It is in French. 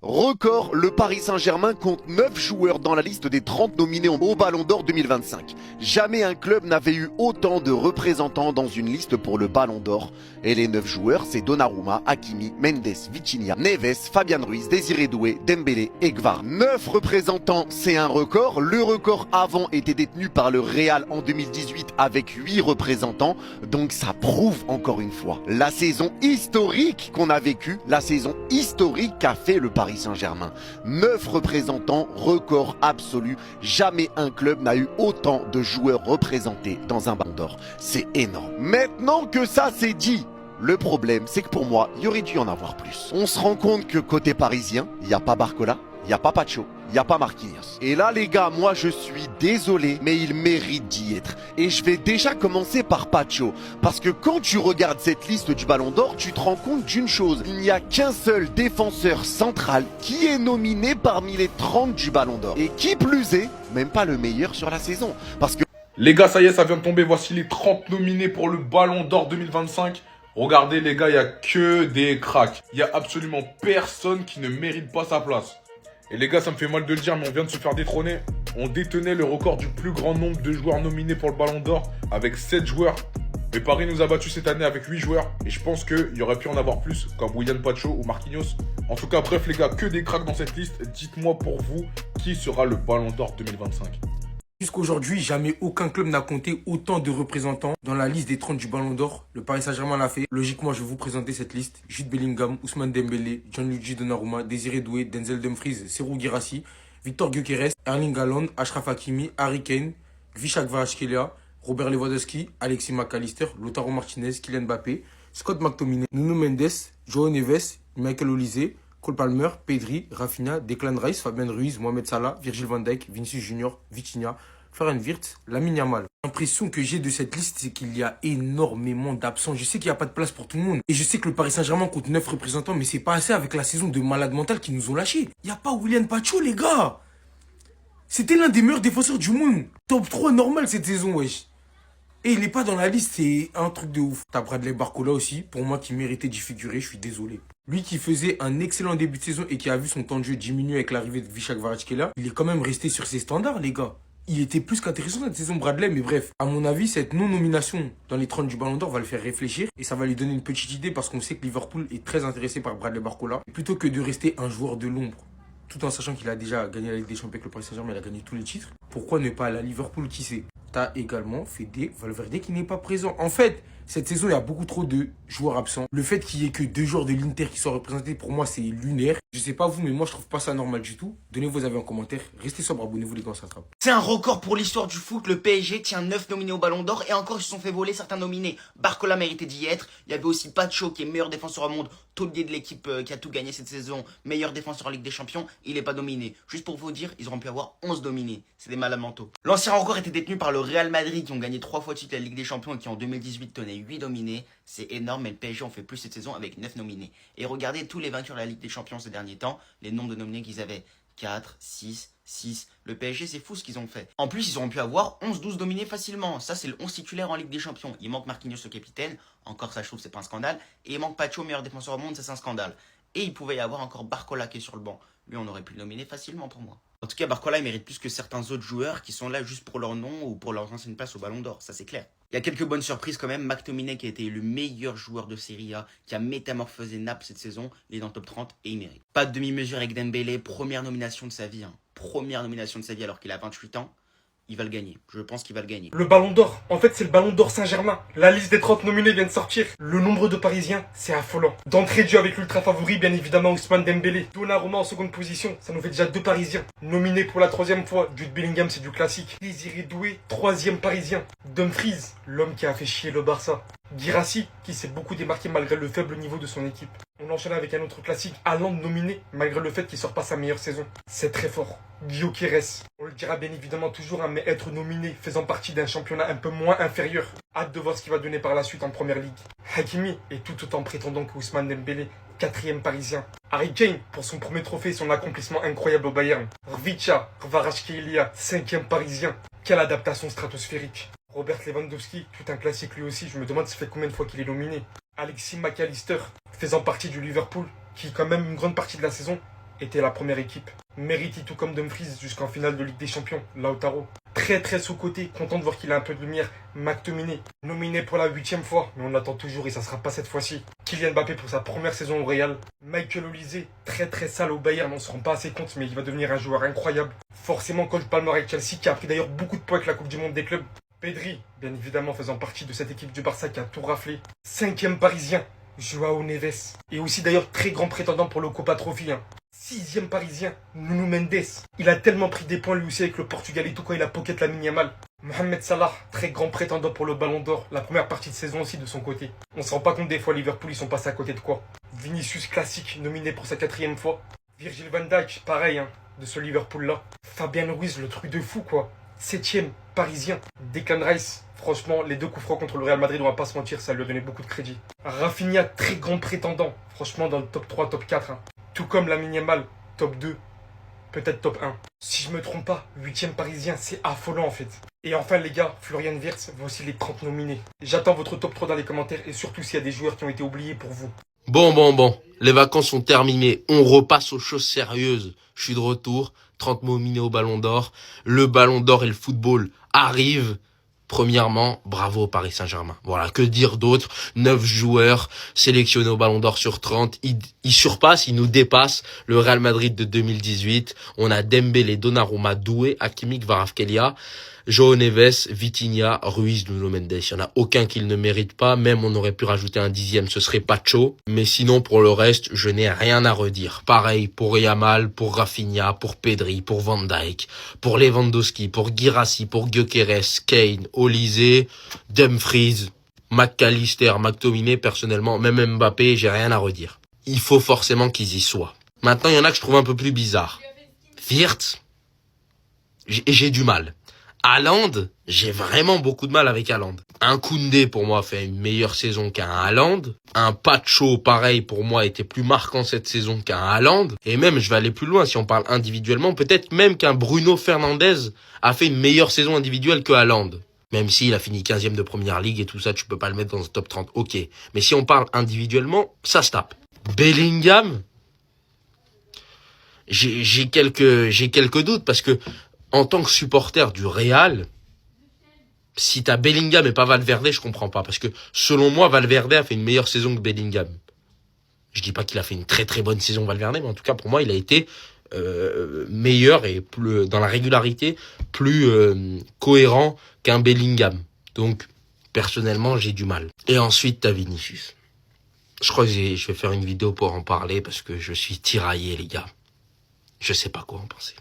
Record, le Paris Saint-Germain compte 9 joueurs dans la liste des 30 nominés au Ballon d'Or 2025. Jamais un club n'avait eu autant de représentants dans une liste pour le Ballon d'Or. Et les 9 joueurs, c'est Donnarumma, Hakimi, Mendes, Vitinha, Neves, Fabian Ruiz, Désiré Doué, Dembélé et Gvar. 9 représentants, c'est un record. Le record avant était détenu par le Real en 2018 avec 8 représentants. Donc ça prouve encore une fois la saison historique qu'on a vécue, la saison historique qu'a fait le Paris Saint-Germain. 9 représentants, record absolu. Jamais un club n'a eu autant de joueurs représentés dans un Ballon d'Or. C'est énorme. Maintenant que ça c'est dit, le problème, c'est que pour moi, il y aurait dû y en avoir plus. On se rend compte que côté parisien, il n'y a pas Barcola, il n'y a pas Pacho, il n'y a pas Marquinhos. Et là, les gars, moi, je suis désolé, mais il mérite d'y être. Et je vais déjà commencer par Pacho. Parce que quand tu regardes cette liste du Ballon d'Or, tu te rends compte d'une chose. Il n'y a qu'un seul défenseur central qui est nominé parmi les 30 du Ballon d'Or. Et qui plus est, même pas le meilleur sur la saison. Parce que... Les gars, ça y est, ça vient de tomber. Voici les 30 nominés pour le Ballon d'Or 2025. Regardez, les gars, il n'y a que des cracks. Il n'y a absolument personne qui ne mérite pas sa place. Et les gars, ça me fait mal de le dire, mais on vient de se faire détrôner. On détenait le record du plus grand nombre de joueurs nominés pour le Ballon d'Or avec 7 joueurs. Mais Paris nous a battus cette année avec 8 joueurs. Et je pense qu'il y aurait pu en avoir plus, comme William Pacho ou Marquinhos. En tout cas, bref, les gars, que des cracks dans cette liste. Dites-moi pour vous, qui sera le Ballon d'Or 2025 ? Jusqu'aujourd'hui, jamais aucun club n'a compté autant de représentants dans la liste des 30 du Ballon d'Or. Le Paris Saint-Germain l'a fait. Logiquement, je vais vous présenter cette liste. Jude Bellingham, Ousmane Dembélé, Gianluigi Donnarumma, Désiré Doué, Denzel Dumfries, Serhou Guirassy, Victor Gyökeres, Erling Haaland, Achraf Hakimi, Harry Kane, Visca Kvaratskhelia, Robert Lewandowski, Alexis McAllister, Lautaro Martinez, Kylian Mbappé, Scott McTominay, Nuno Mendes, João Neves, Michael Olise, Cole Palmer, Pedri, Rafinha, Declan Rice, Fabian Ruiz, Mohamed Salah, Virgil van Dijk, Vinicius Junior, Vitinha, Florian Wirtz, Lamine Yamal. L'impression que j'ai de cette liste, c'est qu'il y a énormément d'absents. Je sais qu'il n'y a pas de place pour tout le monde. Et je sais que le Paris Saint-Germain compte 9 représentants, mais c'est pas assez avec la saison de malade mental qui nous ont lâchés. Il n'y a pas William Pacho, les gars. C'était l'un des meilleurs défenseurs du monde. Top 3 normal cette saison, wesh. Et il n'est pas dans la liste, c'est un truc de ouf. T'as Bradley Barcola aussi, pour moi qui méritait d'y figurer, je suis désolé. Lui qui faisait un excellent début de saison et qui a vu son temps de jeu diminuer avec l'arrivée de Visca Kvaratskhelia, il est quand même resté sur ses standards, les gars. Il était plus qu'intéressant cette saison, Bradley, mais bref. À mon avis, cette non-nomination dans les 30 du Ballon d'Or va le faire réfléchir et ça va lui donner une petite idée parce qu'on sait que Liverpool est très intéressé par Bradley Barcola. Plutôt que de rester un joueur de l'ombre, tout en sachant qu'il a déjà gagné la Ligue des Champions avec le Paris Saint-Germain, il a gagné tous les titres. Pourquoi ne pas aller à Liverpool, qui sait? T'as également Fede Valverde qui n'est pas présent. En fait, cette saison, il y a beaucoup trop de joueurs absents. Le fait qu'il y ait que 2 joueurs de l'Inter qui soient représentés, pour moi, c'est lunaire. Je sais pas vous, mais moi, je trouve pas ça normal du tout. Donnez vos avis en commentaire. Restez sobre, abonnez-vous les gars, on s'attrape. C'est un record pour l'histoire du foot. Le PSG tient 9 nominés au Ballon d'Or et encore ils se sont fait voler certains nominés. Barcola méritait d'y être. Il y avait aussi Pacho qui est meilleur défenseur au monde, taulier de l'équipe qui a tout gagné cette saison, meilleur défenseur en Ligue des Champions. Il n'est pas dominé. Juste pour vous dire, ils auraient pu avoir 11 dominés. C'est des malades mentaux. L'ancien record était détenu par le Real Madrid qui ont gagné 3 fois de suite la Ligue des Champions et qui en 2018 tenaient 8 dominés. C'est énorme, mais le PSG en fait plus cette saison avec 9 nominés. Et regardez tous les vainqueurs de la Ligue des Champions ces derniers temps, les nombres de nominés qu'ils avaient. 4, 6, 6. Le PSG, c'est fou ce qu'ils ont fait. En plus, ils auraient pu avoir 11-12 dominés facilement. Ça, c'est le 11 titulaire en Ligue des Champions. Il manque Marquinhos, le capitaine. Encore, ça, je trouve, c'est pas un scandale. Et il manque Pacho, meilleur défenseur au monde, ça, c'est un scandale. Et il pouvait y avoir encore Barcola qui est sur le banc. Lui, on aurait pu le nominer facilement pour moi. En tout cas, Barcola, il mérite plus que certains autres joueurs qui sont là juste pour leur nom ou pour leur ancienne place au Ballon d'Or. Ça, c'est clair. Il y a quelques bonnes surprises quand même. McTominay qui a été le meilleur joueur de Serie A, qui a métamorphosé Naples cette saison. Il est dans le top 30 et il mérite. Pas de demi-mesure avec Dembélé. Première nomination de sa vie. Première nomination de sa vie alors qu'il a 28 ans. Il va le gagner. Je pense qu'il va le gagner. Le Ballon d'Or, en fait c'est le Ballon d'Or Saint-Germain. La liste des 30 nominés vient de sortir. Le nombre de Parisiens, c'est affolant. D'entrée de jeu avec l'ultra favori, bien évidemment Ousmane Dembélé. Donnarumma en seconde position, ça nous fait déjà 2 Parisiens. Nominés pour la 3e fois, Jude Bellingham, c'est du classique. Désiré Doué, 3e Parisien. Dumfries, l'homme qui a fait chier le Barça. Guirassy, qui s'est beaucoup démarqué malgré le faible niveau de son équipe. On enchaîne avec un autre classique, Haaland nominé, malgré le fait qu'il sort pas sa meilleure saison. C'est très fort. Gyökeres, on le dira bien évidemment toujours, mais être nominé faisant partie d'un championnat un peu moins inférieur. Hâte de voir ce qu'il va donner par la suite en première ligue. Hakimi est tout autant prétendant que Ousmane Dembélé, 4e Parisien. Harry Kane pour son premier trophée et son accomplissement incroyable au Bayern. Visca Kvaratskhelia, 5e Parisien. Quelle adaptation stratosphérique. Robert Lewandowski, tout un classique lui aussi, je me demande ça fait combien de fois qu'il est nominé. Alexis McAllister, faisant partie du Liverpool, qui quand même une grande partie de la saison était la première équipe. Mérité tout comme Dumfries jusqu'en finale de Ligue des Champions, Lautaro. Très sous-côté, content de voir qu'il a un peu de lumière. McTominay, nominé pour la 8e fois, mais on l'attend toujours et ça sera pas cette fois-ci. Kylian Mbappé pour sa première saison au Real. Michael Olise, très sale au Bayern, on se rend pas assez compte, mais il va devenir un joueur incroyable. Forcément Cole Palmer avec Chelsea, qui a pris d'ailleurs beaucoup de points avec la Coupe du Monde des clubs. Pedri, bien évidemment faisant partie de cette équipe du Barça qui a tout raflé. 5e parisien, Joao Neves. Et aussi d'ailleurs très grand prétendant pour le Copa Trophy. 6e parisien, Nuno Mendes. Il a tellement pris des points lui aussi avec le Portugal et tout quand il a pocket la Yamal. Mohamed Salah, très grand prétendant pour le Ballon d'Or. La première partie de saison aussi de son côté. On se rend pas compte des fois Liverpool ils sont passés à côté de quoi. Vinicius classique, nominé pour sa 4e fois. Virgil van Dijk, pareil de ce Liverpool là. Fabien Ruiz, le truc de fou quoi. 7e parisien. Declan Rice. Franchement, les 2 coups francs contre le Real Madrid, on va pas se mentir, ça lui a donné beaucoup de crédit. Rafinha, très grand prétendant. Franchement, dans le top 3, top 4. Tout comme Lamine Yamal, top 2, peut-être top 1. Si je me trompe pas, 8e parisien, c'est affolant en fait. Et enfin les gars, Florian Wirtz, voici les 30 nominés. J'attends votre top 3 dans les commentaires et surtout s'il y a des joueurs qui ont été oubliés pour vous. Bon. Les vacances sont terminées. On repasse aux choses sérieuses. Je suis de retour. 30 nominés au Ballon d'Or. Le Ballon d'Or et le football arrivent. Premièrement, bravo au Paris Saint-Germain. Voilà, que dire d'autre? 9 joueurs sélectionnés au Ballon d'Or sur 30. Ils surpassent, ils nous dépassent le Real Madrid de 2018. On a Dembélé, Donnarumma, Doué, Hakimi, Kvaratskhelia, Joao Neves, Vitinha, Ruiz, Nuno Mendes. Il n'y en a aucun qui ne mérite pas. Même on aurait pu rajouter un 10e, ce serait Pacho. Mais sinon, pour le reste, je n'ai rien à redire. Pareil pour Yamal, pour Rafinha, pour Pedri, pour Van Dijk, pour Lewandowski, pour Guirassy, pour Gyökeres, Kane, Olise, Dumfries, McAllister, McTominay. Personnellement, même Mbappé, j'ai rien à redire. Il faut forcément qu'ils y soient. Maintenant, il y en a que je trouve un peu plus bizarres. Wirtz, j'ai du mal. Haaland, j'ai vraiment beaucoup de mal avec Haaland. Un Koundé, pour moi, fait une meilleure saison qu'un Haaland. Un Pacho, pareil, pour moi, était plus marquant cette saison qu'un Haaland. Et même, je vais aller plus loin, si on parle individuellement, peut-être même qu'un Bruno Fernandes a fait une meilleure saison individuelle que Haaland. Même s'il a fini 15e de Première Ligue et tout ça, tu peux pas le mettre dans le top 30. Ok. Mais si on parle individuellement, ça se tape. Bellingham, j'ai quelques doutes parce que en tant que supporter du Real, si t'as Bellingham et pas Valverde, je comprends pas. Parce que, selon moi, Valverde a fait une meilleure saison que Bellingham. Je dis pas qu'il a fait une très bonne saison, Valverde, mais en tout cas, pour moi, il a été meilleur et plus dans la régularité, plus cohérent qu'un Bellingham. Donc, personnellement, j'ai du mal. Et ensuite, t'as Vinicius. Je crois que je vais faire une vidéo pour en parler parce que je suis tiraillé, les gars. Je sais pas quoi en penser.